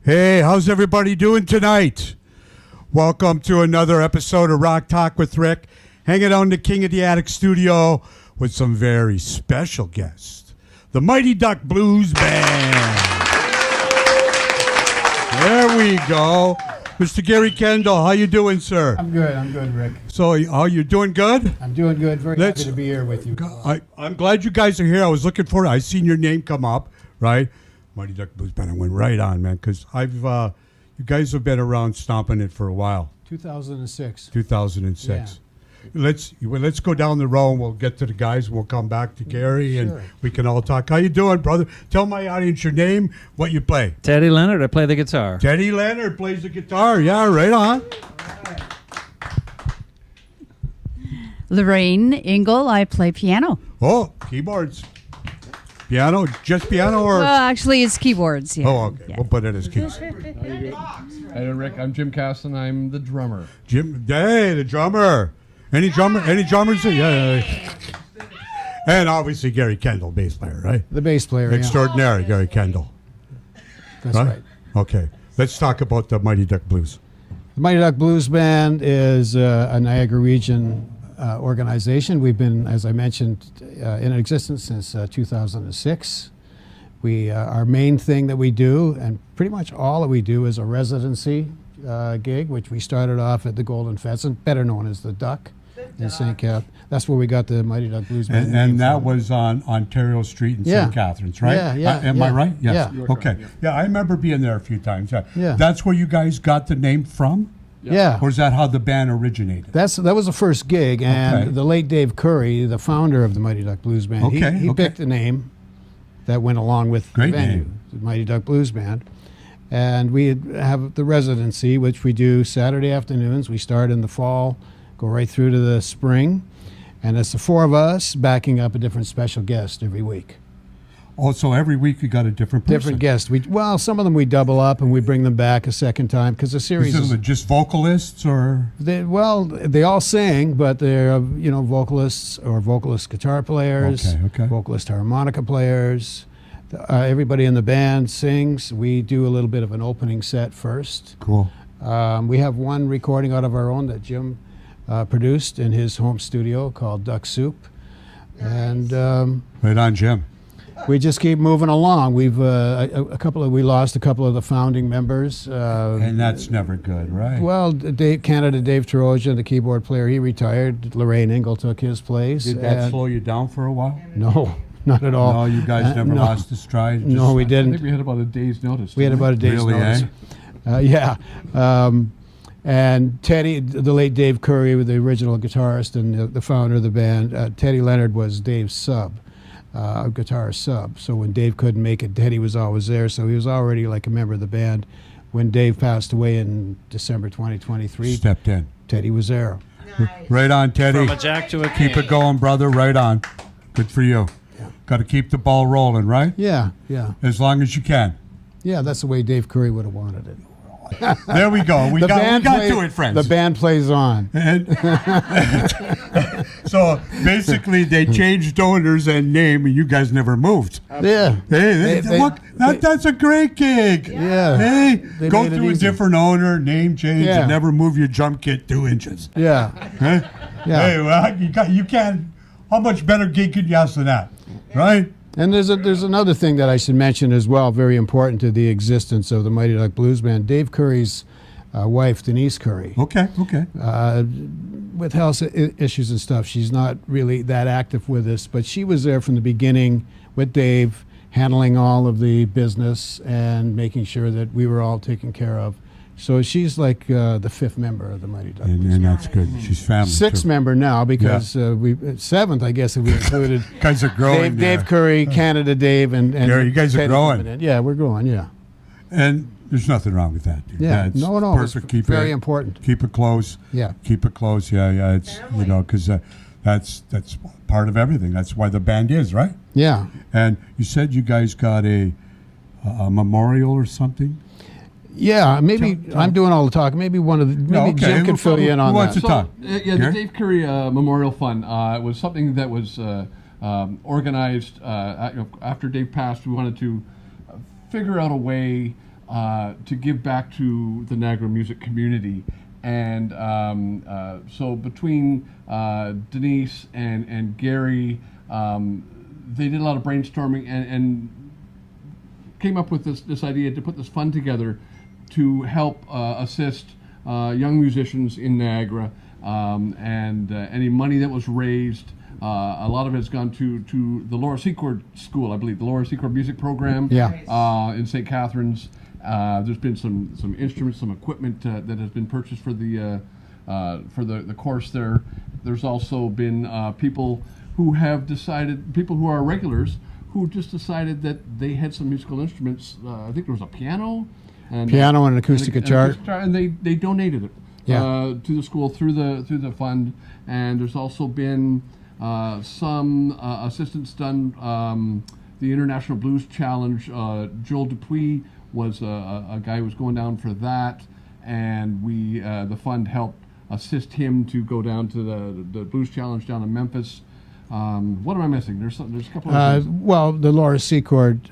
Hey, how's everybody doing tonight? Welcome to another episode of Rock Talk with Rick. Hanging out in the King of the Attic studio with some very special guests. The Mighty Duck Blues Band. There we go. Mr. Gary Kendall, how you doing, sir? I'm good, Rick. So, you doing good? I'm doing good. Very happy to be here with you. I'm glad you guys are here. I was looking for it. I seen your name come up, right? Mighty Duck Blues Band. I went right on, man, because you guys have been around stomping it for a while. 2006. 2006. Yeah. Let's go down the row and we'll get to the guys and we'll come back to Gary and we can all talk. How you doing, brother? Tell my audience your name, what you play. Teddy Leonard, I play the guitar. Teddy Leonard plays the guitar. Yeah, right on. Lorraine Engel, I play piano. Oh, keyboards. Piano? Just piano or? Well, actually, it's keyboards. Yeah. Oh, okay. Yeah. We'll put it as keys. Hey, Rick, I'm Jim Caston. I'm the drummer. Jim, hey, the drummer. Any drummers? Yeah. And obviously Gary Kendall, bass player, right? The bass player, Extraordinary, yeah. Gary Kendall. That's right. Okay. Let's talk about the Mighty Duck Blues. The Mighty Duck Blues Band is a Niagara region organization. We've been, as I mentioned, in existence since 2006. Our main thing that we do, and pretty much all that we do, is a residency gig, which we started off at the Golden Pheasant, better known as the Duck in St. Cath. That's where we got the Mighty Duck Blues Band. And that was on Ontario Street in St. Catharines, right? Yeah. Am I right? Yes. Yeah. Okay. Yeah, I remember being there a few times. Yeah. That's where you guys got the name from? Yeah. Or is that how the band originated? That was the first gig, and the late Dave Curry, the founder of the Mighty Duck Blues Band, he picked a name that went along with the venue, the Mighty Duck Blues Band. And we have the residency, which we do Saturday afternoons. We start in the fall, go right through to the spring, and it's the four of us backing up a different special guest every week. Oh, so every week you got a different person? Different guest. Some of them we double up and we bring them back a second time because the series is just vocalists or? They all sing, but they're vocalists or vocalist guitar players, vocalist harmonica players. Everybody in the band sings. We do a little bit of an opening set first. Cool. We have one recording out of our own that Jim produced in his home studio called Duck Soup, and right on, Jim. We just keep moving along. We've we lost a couple of the founding members, and that's never good, right? Well, Dave Trojan, the keyboard player, he retired. Lorraine Engel took his place. Did that slow you down for a while? No. Not at all. No, you guys never lost the stride? No, we didn't. I think we had about a day's notice. We had about a day's notice. Yeah. And Teddy, the late Dave Curry, the original guitarist and the founder of the band, Teddy Leonard was Dave's sub, guitar sub. So when Dave couldn't make it, Teddy was always there. So he was already like a member of the band. When Dave passed away in December 2023, stepped in. Teddy was there. Nice. Right on, Teddy. From a jack to a king. Keep it going, brother. Right on. Good for you. Got to keep the ball rolling, right? Yeah. As long as you can. Yeah, that's the way Dave Curry would have wanted it. There we go. We got to it, friends. The band plays on. So basically, they changed owners and name, and you guys never moved. Yeah. Hey, look, that's a great gig. Yeah. Hey, go through a different owner, name change, and never move your drum kit 2 inches. Yeah. Huh? Yeah. Hey, well, you can't. How much better gig could you ask than that? Right? And there's another thing that I should mention as well, very important to the existence of the Mighty Duck Blues Band. Dave Curry's wife, Denise Curry. Okay. With health issues and stuff, she's not really that active with us, but she was there from the beginning with Dave, handling all of the business and making sure that we were all taken care of. So she's like the fifth member of the Mighty Duck Blues Band. And that's good. She's family. Sixth member now because seventh, I guess, if we included. Guys are growing. Dave Curry, Canada Dave, and Gary, you guys are growing. Yeah, we're growing. Yeah. And there's nothing wrong with that, dude. Yeah. No. Perfect. It's very important. Keep it close. Yeah. Keep it close. Yeah. It's because that's part of everything. That's why the band is, right? Yeah. And you said you guys got a memorial or something. Yeah, maybe I'm doing all the talking. Maybe Jim can fill you in on that. Who wants to talk? The Dave Curry Memorial Fund was something that was organized after Dave passed. We wanted to figure out a way to give back to the Niagara music community. And so between Denise and Gary, they did a lot of brainstorming and came up with this idea to put this fund together to help assist young musicians in Niagara. And any money that was raised, a lot of it has gone to the Laura Secord School, I believe, the Laura Secord Music Program in St. Catharines. There's been some instruments, some equipment that has been purchased for the course there. There's also been people who are regulars, who just decided that they had some musical instruments. I think there was a piano, and an acoustic guitar, and they donated it to the school through the fund. And there's also been some assistance done. The International Blues Challenge, Joel Dupuis was a guy who was going down for that, and the fund helped assist him to go down to the Blues Challenge down in Memphis. What am I missing? There's a couple of things. Well, the Laura Secord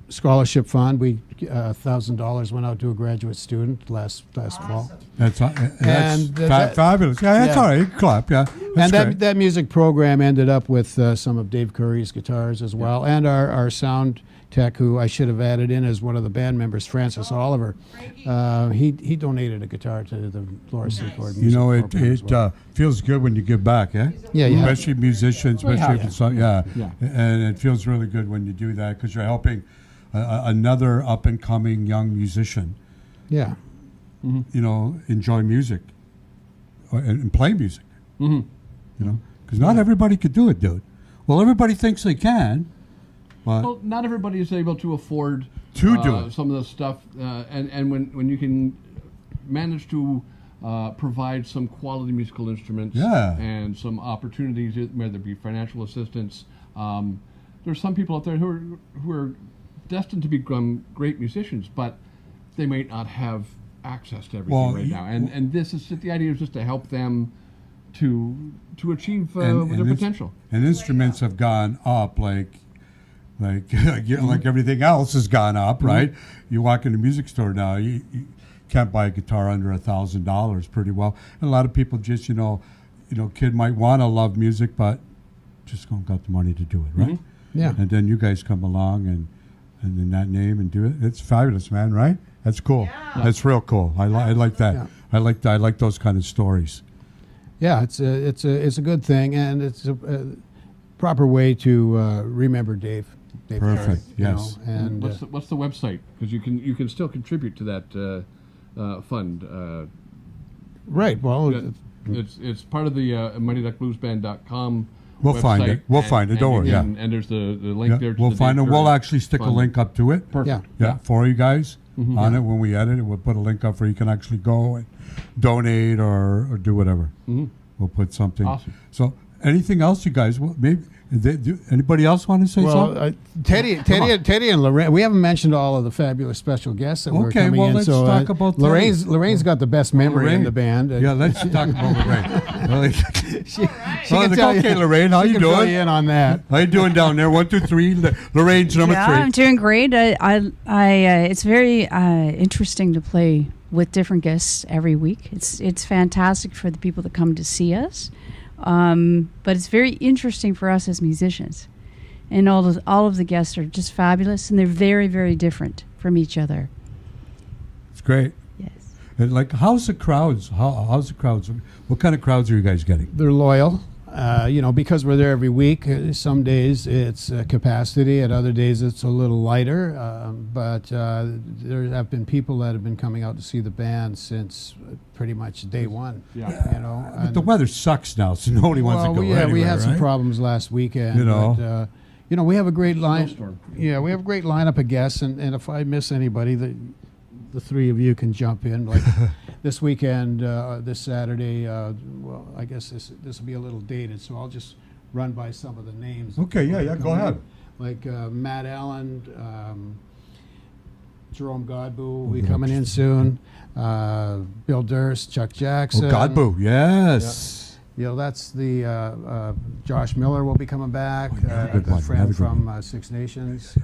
Scholarship Fund, $1,000 went out to a graduate student last fall. That's And fabulous. Yeah, that's all right. Clap. Yeah, that's And great. that music program ended up with some of Dave Curry's guitars as well, and our sound tech, who I should have added in as one of the band members, Francis Oliver. He donated a guitar to the Laura Secord music You know, program as well. it feels good when you give back, eh? Yeah. Especially musicians, especially if it's Yeah. and it feels really good when you do that because you're helping another up and coming young musician, Yeah. you know, enjoy music and play music. You know, because not everybody could do it, dude. Well, everybody thinks they can, but Well, not everybody is able to afford To do it. some of the stuff, and when you can manage to provide some quality musical instruments Yeah. and some opportunities, whether it be financial assistance, there's some people out there who are destined to become great musicians, but they might not have access to everything Well, right now. And this is the idea is just to help them to achieve and their ins- potential. And instruments have gone up like like everything else has gone up, right? You walk in a music store now, you can't buy a guitar under $1,000 pretty well. And a lot of people just, kid might want to love music, but just don't got the money to do it, right? Yeah. And then you guys come along and in that name and do it. It's fabulous, man, right? That's cool. That's real cool. I like that. Yeah. I like those kind of stories. Yeah, it's a good thing, and it's a proper way to remember Dave. Perfect, Curry, yes. And What's the website? Because you can still contribute to that fund. right. Well, It's part of the MightyDuckBluesBand.com. We'll find website, it. We'll find it. Don't worry. Yeah. And there's the link Yeah, there. To we'll the find it. Dave We'll Curry actually stick a fund. link up to it. Perfect. Yeah, for you guys on it when we edit it. We'll put a link up where you can actually go and donate or do whatever. We'll put something. Awesome. So, anything else, you guys? Maybe anybody else want to say something? Teddy and Lorraine. We haven't mentioned all of the fabulous special guests that were Okay, coming well, in. let's so talk about Lorraine's got the best memory in Lorraine. the band. Yeah, let's talk about Lorraine. she Oh, can tell okay, you. Lorraine, how she you can fill doing? you in on that. How you doing down there? 1, 2, 3. Lorraine's number Yeah, 3. I'm doing great. It's very interesting to play with different guests every week. It's fantastic for the people that come to see us, but it's very interesting for us as musicians. And all of the guests are just fabulous, and they're very, very different from each other. It's great. Yes. And how's the crowds? How's the crowds? What kind of crowds are you guys getting? They're loyal. Because we're there every week. Some days it's capacity, at other days it's a little lighter. But there have been people that have been coming out to see the band since pretty much day one. Yeah. But and- the weather sucks now, so nobody wants to go we anywhere, had some right? problems last weekend. You know. But, we have a great line. Snowstorm. Yeah, we have a great lineup of guests, and if I miss anybody, the three of you can jump in. Like this weekend, this Saturday. Well, I guess this will be a little dated, so I'll just run by some of the names. Okay, yeah, go ahead. Like Matt Allen, Jerome Godbout will be coming in soon. Bill Durst, Chuck Jackson. Oh, Godbout, yes. That's the Josh Miller will be coming back. Oh, yeah, good a one. friend Have a good from Six Nations.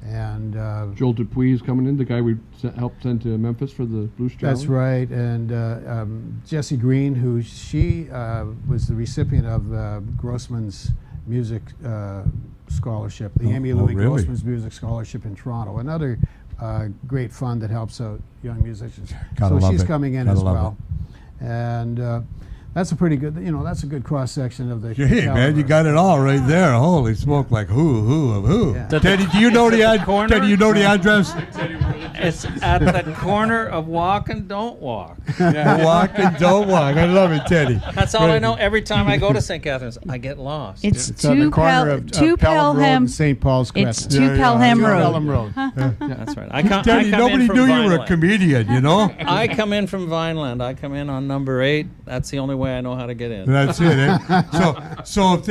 And Joel Dupuis is coming in, the guy we helped send to Memphis for the Blues Challenge. that's right. And Jessie Green, who she was the recipient of Grossman's music scholarship, the Amy Louie really? Grossman's Music Scholarship in Toronto. Another great fund that helps out young musicians. Gotta So love she's it. coming in Gotta as love well. And that's a pretty good, that's a good cross section of the. Hey, man, you got it all right there. Holy smoke, like who of who? Yeah. Teddy, do you know the corner? Teddy, you know the address? It's at the corner of Walk and Don't Walk. Walk and don't walk. I love it, Teddy. That's all I know. Every time I go to St. Catharines, I get lost. It's It's on the corner of two Pelham Road Pelham. and St. Paul's It's Crest. two Pelham yeah. Road. Pelham Road. That's right. I come Teddy, in nobody from knew you were a Vineland. comedian, you know? I come in from Vineland. I come in on number 8. That's the only way I know how to get in. That's it, eh? So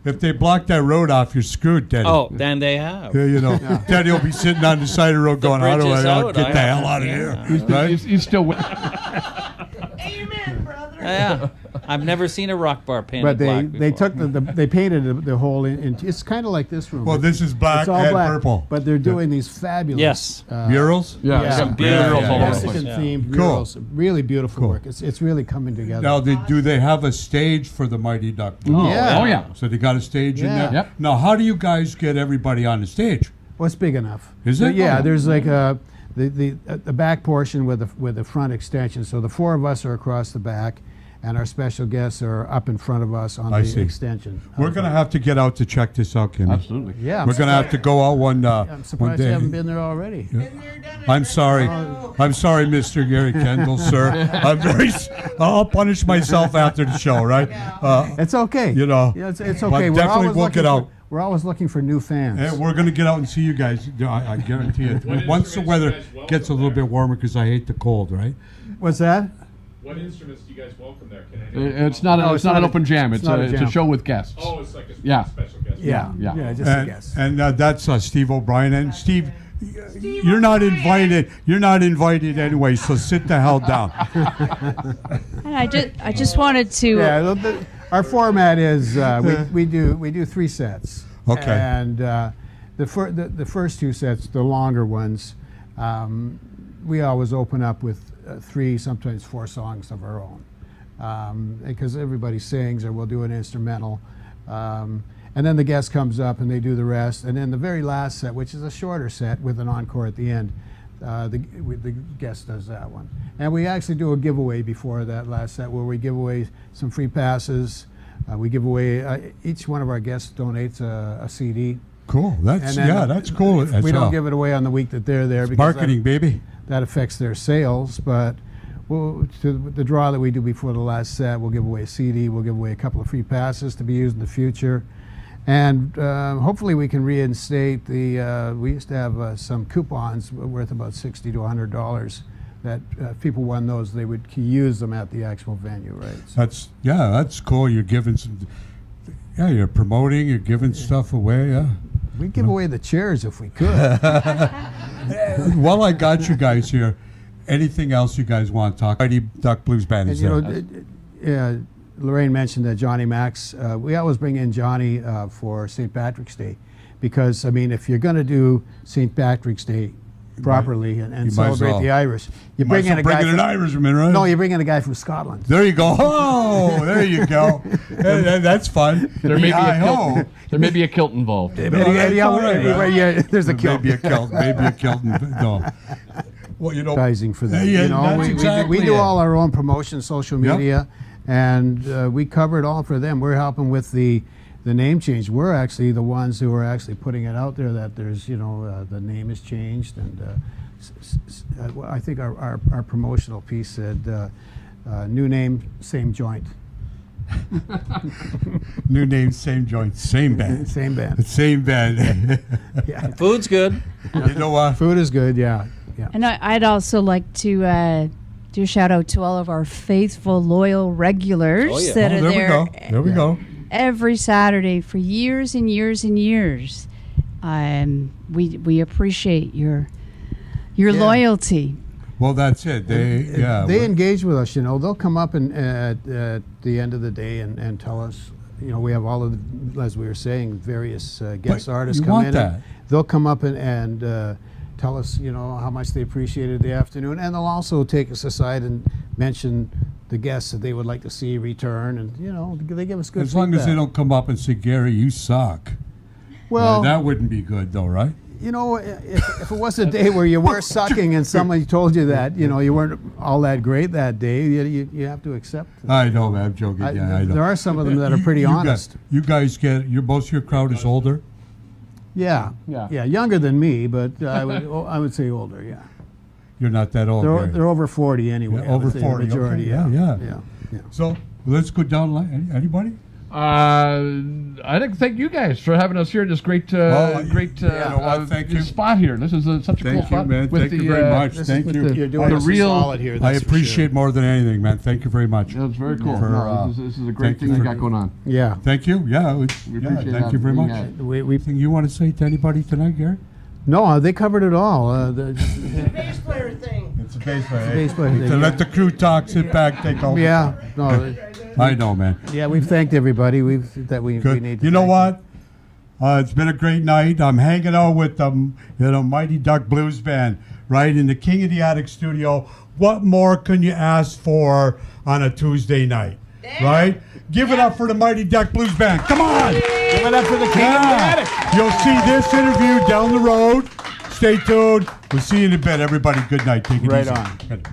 if they block that road off, you're screwed, Teddy. Oh, then they have. Yeah, you know, Teddy will be sitting on the side of the road going, how do bridge is I out. get I the have hell out of to- here? yeah. Right? He's still with. Yeah. I've never seen a rock bar painted But black they before. took they painted the whole it's kind of like this room. Well, this is black it's all and black, purple. but they're doing these fabulous Yes. Murals? Yeah, Yeah, some murals all over the Mexican place. Yeah. themed Cool. murals. Really beautiful Cool. work. It's really coming together. Now, do they have a stage for the Mighty Duck Blues? Oh, Yeah. oh yeah. So they got a stage in Yeah. there? Yep. Now, how do you guys get everybody on the stage? Well, it's big enough. Is So, it? yeah, Oh. there's like the back portion with the front extension. So the 4 of us are across the back, and our special guests are up in front of us on I the see. extension. We're going to have to get out to check this out, Kimmy. Absolutely. Yeah, We're going to have to go out one I'm surprised day. you haven't been there already. I'm sorry. I'm sorry, Mr. Gary Kendall, sir. I'll punish myself after the show, right? It's okay. You know, yeah, it's but okay. definitely we'll looking get out. We're always looking for new fans. And we're going to get out and see you guys. I guarantee it. Once the weather gets a little bit warmer, because I hate the cold, right? What's that? What instruments do you guys welcome there? Can anyone It's not. No, It's not an open jam. it's It's not a a jam. show with guests. Oh, it's like a Yeah. special guest. Yeah, Yeah. just a And, guess. and that's Steve O'Brien. And Steve, you're not invited. You're not invited anyway. So sit the hell down. And I just wanted to. Yeah, our format is we do 3 sets. Okay. And the first 2 sets, the longer ones, we always open up with 3, sometimes 4 songs of our own, because everybody sings, or we'll do an instrumental. And then the guest comes up and they do the rest. And then the very last set, which is a shorter set with an encore at the end, the guest does that one. And we actually do a giveaway before that last set where we give away some free passes. We give away, each one of our guests donates a CD. Cool. That's And then that's cool. As We well. don't give it away on the week that they're there because Marketing, baby. that affects their sales. But to the draw that we do before the last set, we'll give away a CD. We'll give away a couple of free passes to be used in the future. And hopefully we can reinstate we used to have some coupons worth about $60 to $100 that if people won those, they would use them at the actual venue, right? So That's cool. You're giving some. Yeah, you're promoting. You're giving stuff away. Yeah. we'd give away the chairs if we could. While I got you guys here, anything else you guys want to talk? Mighty Duck Blues Band And is you there. know, Lorraine mentioned that Johnny Max. We always bring in Johnny for St. Patrick's Day, because I mean, if you're going to do St. Patrick's Day properly and you might as celebrate well. the Irish, you Might bring as in well a guy. bring in an Irishman, right? No, you bring in a guy from Scotland. There you go. Oh, there you go. That's fun. There may be a Hi-ho. kilt. There may be a kilt involved. No, that's all right, man. There's a kilt. Maybe a kilt. Maybe a kilt. No. Well, you know. Advertising for them. Yeah, you know, that's we exactly do it. all our own promotion, social Yep. media, and we cover it all for them. We're helping with the name change. We're actually the ones who are actually putting it out there that there's, the name has changed, and well, I think our promotional piece said new name, same joint, New name, same joint, same band. same band. Same band. Yeah. Food's good. You know what? Food is good. Yeah. And I'd also like to do a shout out to all of our faithful, loyal regulars Oh, yeah. that are there we there go. There we go. every Saturday for years and years and years. We appreciate your Yeah. loyalty. Well, that's it. They engage with us. They'll come up and at the end of the day and tell us. We have all of the, as we were saying, various guest But artists you come want in. that. And they'll come up and tell us, how much they appreciated the afternoon, and they'll also take us aside and mention the guests that they would like to see return, and they give us good As long as they feedback. don't come up and say, Gary, you suck. Well, that wouldn't be good, though, right? if it was a day where you were sucking and somebody told you that, you weren't all that great that day, you have to accept it. I know, man. I'm joking. I know. There are some of them that are pretty honest. You guys most of your crowd is older? Yeah, Yeah. younger than me, but I would say older. Yeah, You're not that old, Gary. they're over 40 anyway. Yeah, I would over say the 40, okay, majority. yeah. So let's go down the line. Anybody? I'd like to thank you guys for having us here in this great, Well, great thank you. spot here. This is such a cool Thank you, spot. man. with Thank you the, very much. This Thank is you. with you're doing The us a real- solid here. I that's for appreciate sure. more than anything, man. Thank you very much. That's very cool. For, This is a great thank you thing you for- got going on. Yeah, Thank you. Yeah, We appreciate thank you very having much. you. we Anything you want to say to anybody tonight, Gary? no, they covered it all. Bass player thing. It's a bass player. bass player thing, To yeah. let the crew talk, sit back, take over. Yeah, no, I know, man. yeah, we've thanked everybody. We Good. need. To You know thank what? It's been a great night. I'm hanging out with the Mighty Duck Blues Band, right in the King of the Attic studio. What more can you ask for on a Tuesday night, right? Give it up for the Mighty Duck Blues Band. Come on! Give it up for the King of the Attic. You'll see this interview down the road. Stay tuned. We'll see you in a bit. Everybody, good night. Take it Right easy. on. Good.